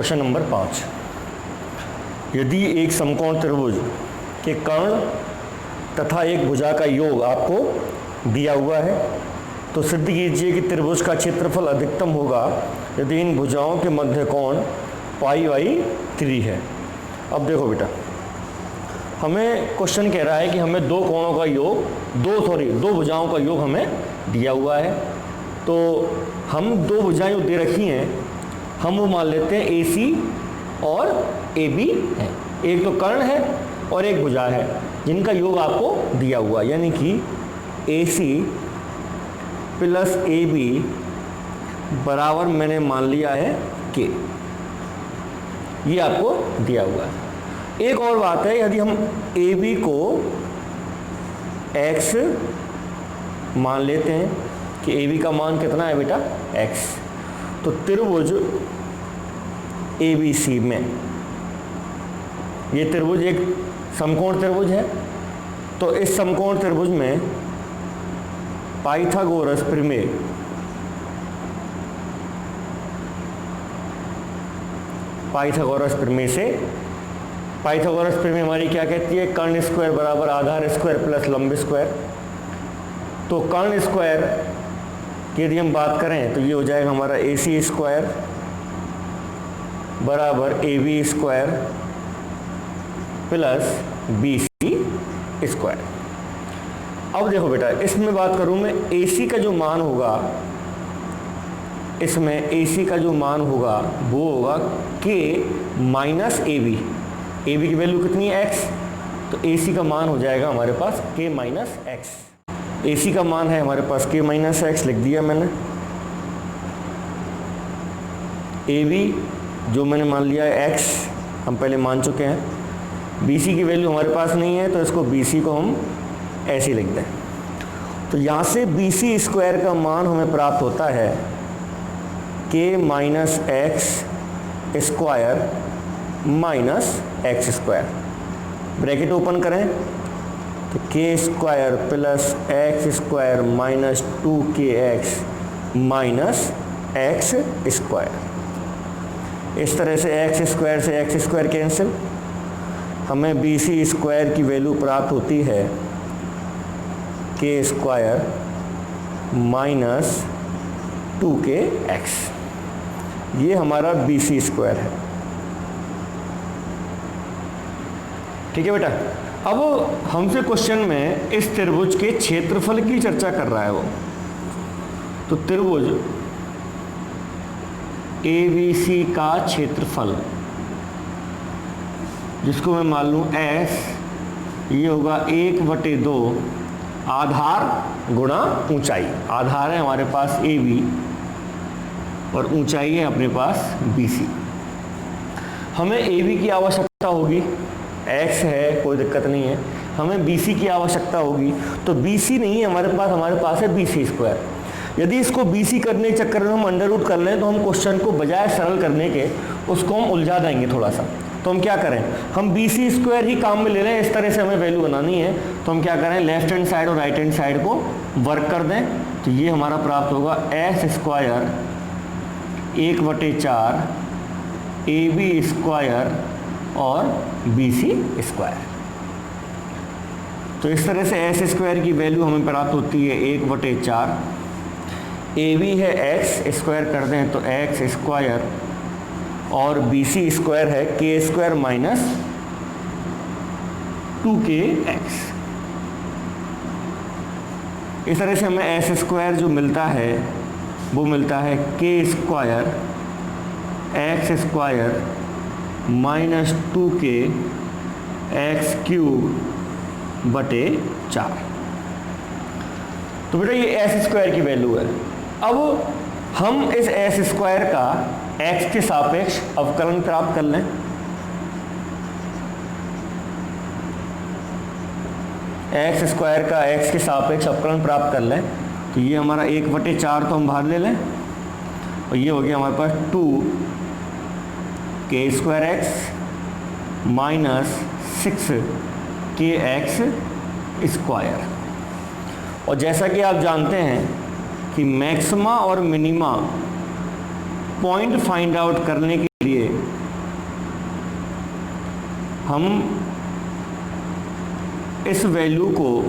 Question number 5, यदि एक समकोण त्रिभुज के कर्ण तथा एक भुजा का योग आपको दिया हुआ है तो सिद्ध कीजिए कि त्रिभुज का क्षेत्रफल अधिकतम होगा यदि इन भुजाओं के मध्य कोण π/3 है। अब देखो बेटा, हमें क्वेश्चन कह रहा है कि हमें दो कोणों का योग, दो भुजाओं का योग हमें दिया हुआ है। तो हम दो भुजाएं जो दे रखी हैं हम वो मान लेते हैं AC और AB है। एक तो कर्ण है और एक भुजा है जिनका योग आपको दिया हुआ, यानी कि AC प्लस AB बराबर मैंने मान लिया है K, ये आपको दिया हुआ है। एक और बात है, यदि हम AB को X मान लेते हैं कि AB का मान कितना है बेटा X, तो त्रिभुज ABC में, ये त्रिभुज एक समकोण त्रिभुज है, तो इस समकोण त्रिभुज में पाइथागोरस प्रमेय से पाइथागोरस प्रमेय हमारी क्या कहती है, कर्ण स्क्वायर बराबर आधार स्क्वायर प्लस लंब स्क्वायर। तो कर्ण स्क्वायर की यदि हम बात करें तो ये हो जाएगा हमारा AC स्क्वायर बराबर AB square plus BC square. अब देखो बेटा, इसमें बात करूं मैं, AC का जो मान होगा, इसमें AC का जो मान होगा वो होगा K माइनस AB। AB की वैल्यू कितनी है X, तो AC का मान हो जाएगा हमारे पास K माइनस X। AC का मान है हमारे पास K माइनस X, लिख दिया मैंने। AB जो मैंने मान लिया है X, हम पहले मान चुके हैं। BC की वैल्यू हमारे पास नहीं है तो इसको BC को हम ऐसे लिख दें। तो यहाँ से BC स्क्वायर का मान हमें प्राप्त होता है K minus X square minus X square. Bracket open करें तो K square plus X square minus 2KX minus X square. इस तरह से X स्क्वायर कैंसिल, हमें BC स्क्वायर की वैल्यू प्राप्त होती है K स्क्वायर माइनस 2KX। ये हमारा BC स्क्वायर है। ठीक है बेटा। अब हमसे क्वेश्चन में इस त्रिभुज के क्षेत्रफल की चर्चा कर रहा है वो, तो त्रिभुज ABC का क्षेत्रफल, जिसको मैं मान लूँ S, ये होगा 1/2 आधार गुणा ऊंचाई। आधार है हमारे पास AB और ऊंचाई है अपने पास BC। हमें AB की आवश्यकता होगी, X है कोई दिक्कत नहीं है, हमें BC की आवश्यकता होगी। तो BC नहीं है हमारे पास है BC स्क्वायर। यदि इसको BC करने के चक्कर में हम अंडर रूट कर लें तो हम क्वेश्चन को बजाय सरल करने के उसको हम उलझा देंगे थोड़ा सा। तो हम क्या करें, हम BC स्क्वायर ही काम में ले लें। इस तरह से हमें वैल्यू बनानी है तो हम क्या करें, लेफ्ट हैंड साइड और राइट हैंड साइड को वर्क कर दें। तो ये हमारा प्राप्त होगा S स्क्वायर 1/4 AB स्क्वायर और BC स्क्वायर। तो इस तरह से S स्क्वायर की वैल्यू हमें प्राप्त होती है 1/4। AB है X स्क्वायर कर दें तो X स्क्वायर और BC स्क्वायर है K स्क्वायर माइनस 2KX। इस तरह से हमें S स्क्वायर जो मिलता है वो मिलता है K square X square minus 2KX cube बटे 4। तो बेटा ये S स्क्वायर की वैल्यू है। अब हम इस S स्क्वायर का X के सापेक्ष अवकलन प्राप्त कर लें। X स्क्वायर का X के सापेक्ष अवकलन प्राप्त कर लें तो ये हमारा 1/4 तो हम बाहर ले लें और ये हो गया हमारे पास 2K square X minus 6KX square. और जैसा कि आप जानते हैं कि मैक्सिमा और मिनिमा पॉइंट फाइंड आउट करने के लिए हम इस वैल्यू को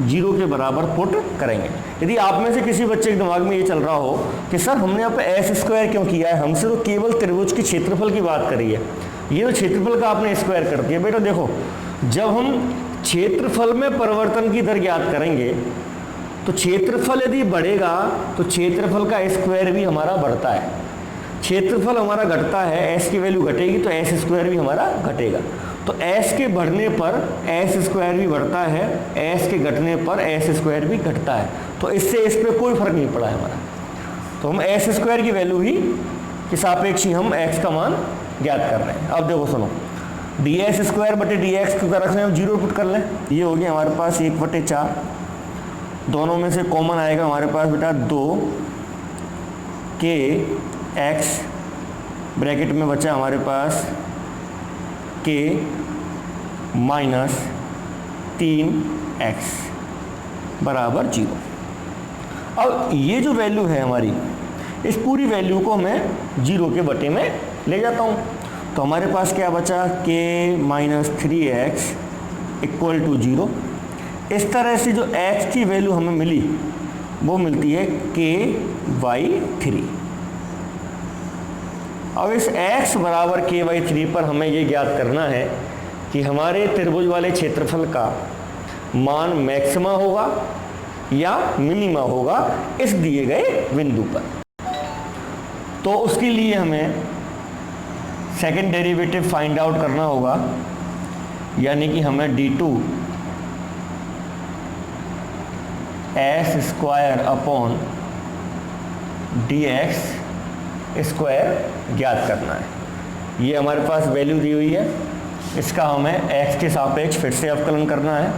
0 के बराबर पुट करेंगे। यदि आप में से किसी बच्चे के दिमाग में ये चल रहा हो कि सर हमने यहाँ पे एस स्क्वायर क्यों किया है, हमसे तो केवल त्रिभुज की क्षेत्रफल की बात करी है, ये तो क्षेत्रफल का आपने स्क्वायर कर दिया। बेटा देखो, जब हम क्षेत्रफल में परिवर्तन की दर ज्ञात करेंगे तो क्षेत्रफल यदि बढ़ेगा तो क्षेत्रफल का स्क्वायर भी हमारा बढ़ता है, क्षेत्रफल हमारा घटता है, एस की वैल्यू घटेगी तो एस स्क्वायर भी हमारा घटेगा। तो एस के बढ़ने पर एस स्क्वायर भी बढ़ता है, एस के घटने पर एस स्क्वायर भी घटता है। तो इससे इस पर कोई फर्क नहीं पड़ा है हमारा। तो हम एस स्क्वायर की वैल्यू ही के सापेक्ष ही हम एक्स का मान ज्ञात कर रहे हैं। अब देखो सुनो, डी एस स्क्वायर बटे डी एक्स को रख लें, हम 0 पुट कर लें, ये हो गया हमारे पास 1/4। दोनों में से कॉमन आएगा हमारे पास बेटा 2 के एक्स, ब्रैकेट में बचा हमारे पास के माइनस 3x बराबर 0। अब ये जो वैल्यू है हमारी, इस पूरी वैल्यू को मैं 0 के बटे में ले जाता हूँ। तो हमारे पास क्या बचा, k minus 3x equal to 0। इस तरह से जो x की वैल्यू हमें मिली वो मिलती है k/3। अब इस x बराबर k/3 पर हमें ये ज्ञात करना है कि हमारे त्रिभुज वाले क्षेत्रफल का मान मैक्सिमा होगा या मिनिमा होगा इस दिए गए बिंदु पर। तो उसके लिए हमें सेकंड डेरिवेटिव फाइंड आउट करना होगा, यानी कि हमें d2 s square upon dx square ज्ञात करना है। ये हमारे पास वैल्यू दी हुई है, इसका हमें x के सापेक्ष फिर से अवकलन करना है।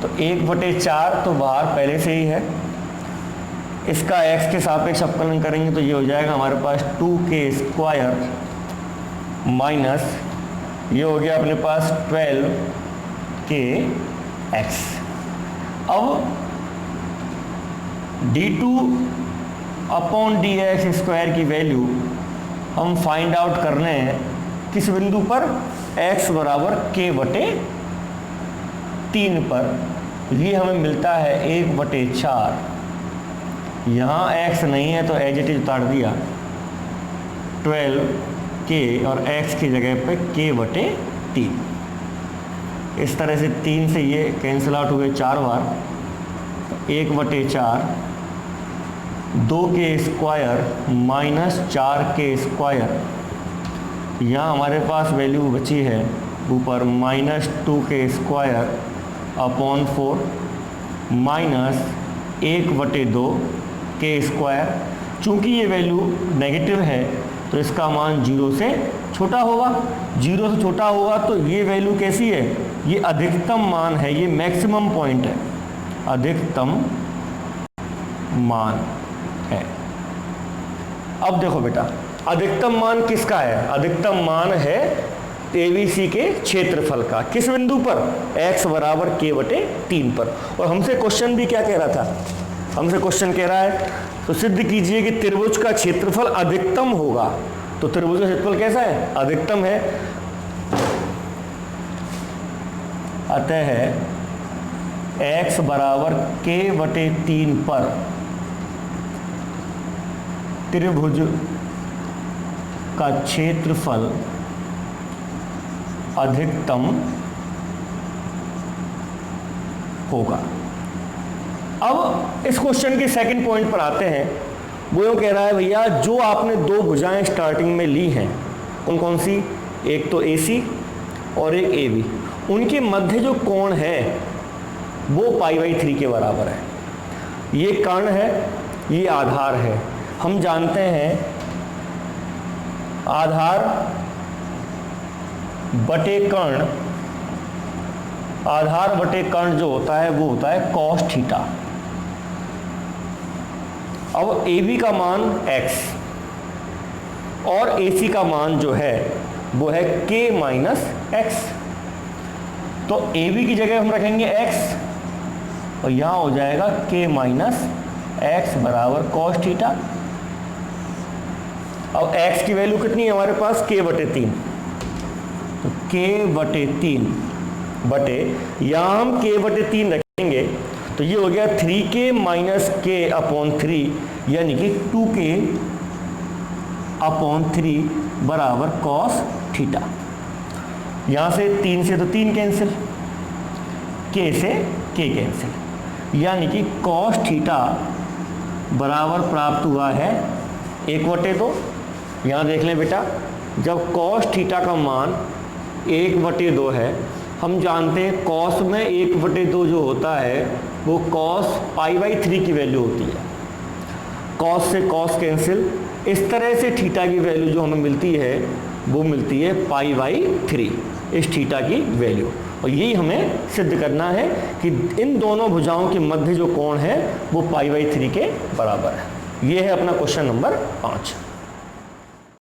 तो 1/4 तो बाहर पहले से ही है, इसका x के सापेक्ष अवकलन करेंगे तो ये हो जाएगा हमारे पास 2k स्क्वायर माइनस ये हो गया अपने पास 12kx। अब d2 अपॉन dx स्क्वायर की वैल्यू हम फाइंड आउट कर रहे हैं किस बिंदु पर, x बराबर k/3 पर। ये हमें मिलता है 1/4। यहाँ x नहीं है तो एज इट इज उतार दिया, 12k और x की जगह पे k/3। इस तरह से 3 से ये कैंसिल आउट हो गए 4 बार, 1/4 2k square minus 4k square. यहाँ हमारे पास वैल्यू बची है ऊपर minus 2k square upon 4 minus 1/2k square. चूँकि ये वैल्यू नेगेटिव है तो इसका मान 0 से छोटा होगा, 0 से छोटा होगा तो ये वैल्यू कैसी है, ये अधिकतम मान है, ये मैक्सिमम पॉइंट है, अधिकतम मान है। अब देखो बेटा, अधिकतम मान किसका है, अधिकतम मान है ABC के क्षेत्रफल का। किस बिंदु पर, x बराबर k/3 पर। और हमसे क्वेश्चन भी क्या कह रहा था, हमसे क्वेश्चन कह रहा है तो सिद्ध कीजिए कि त्रिभुज का क्षेत्रफल अधिकतम होगा। तो त्रिभुज का क्षेत्रफल कैसा है, अधिकतम है। अतः x बराबर k/3 पर त्रिभुज का क्षेत्रफल अधिकतम होगा। अब इस क्वेश्चन के सेकंड पॉइंट पर आते हैं। वो यूँ कह रहा है भैया जो आपने 2 भुजाएं स्टार्टिंग में ली हैं कौन कौन सी, एक तो AC और एक AB, उनके मध्य जो कोण है वो π/3 के बराबर है। ये कर्ण है, ये आधार है। हम जानते हैं आधार बटे कर्ण, आधार बटे कर्ण जो होता है वो होता है cos थीटा। अब AB का मान x और AC का मान जो है वो है k माइनस x। तो AB की जगह हम रखेंगे x और यहाँ हो जाएगा k माइनस x बराबर cos थीटा। अब x की वैल्यू कितनी है हमारे पास, k/3, तो k/3 बटे, यहाँ हम k/3 रखेंगे तो ये हो गया 3k माइनस k/3 यानी कि 2k/3 बराबर cos थीटा। यहाँ से 3 से तो 3 कैंसिल, k से k कैंसिल, यानी कि cos थीटा बराबर प्राप्त हुआ है 1/2। यहाँ देख लें बेटा, जब cos थीटा का मान 1/2 है, हम जानते हैं cos में 1/2 जो होता है वो cos π/3 की वैल्यू होती है। cos से cos कैंसिल, इस तरह से थीटा की वैल्यू जो हमें मिलती है वो मिलती है π/3, इस थीटा की वैल्यू। और यही हमें सिद्ध करना है कि इन दोनों भुजाओं के मध्य जो कोण है वो π/3 के बराबर है। ये है अपना क्वेश्चन नंबर 5।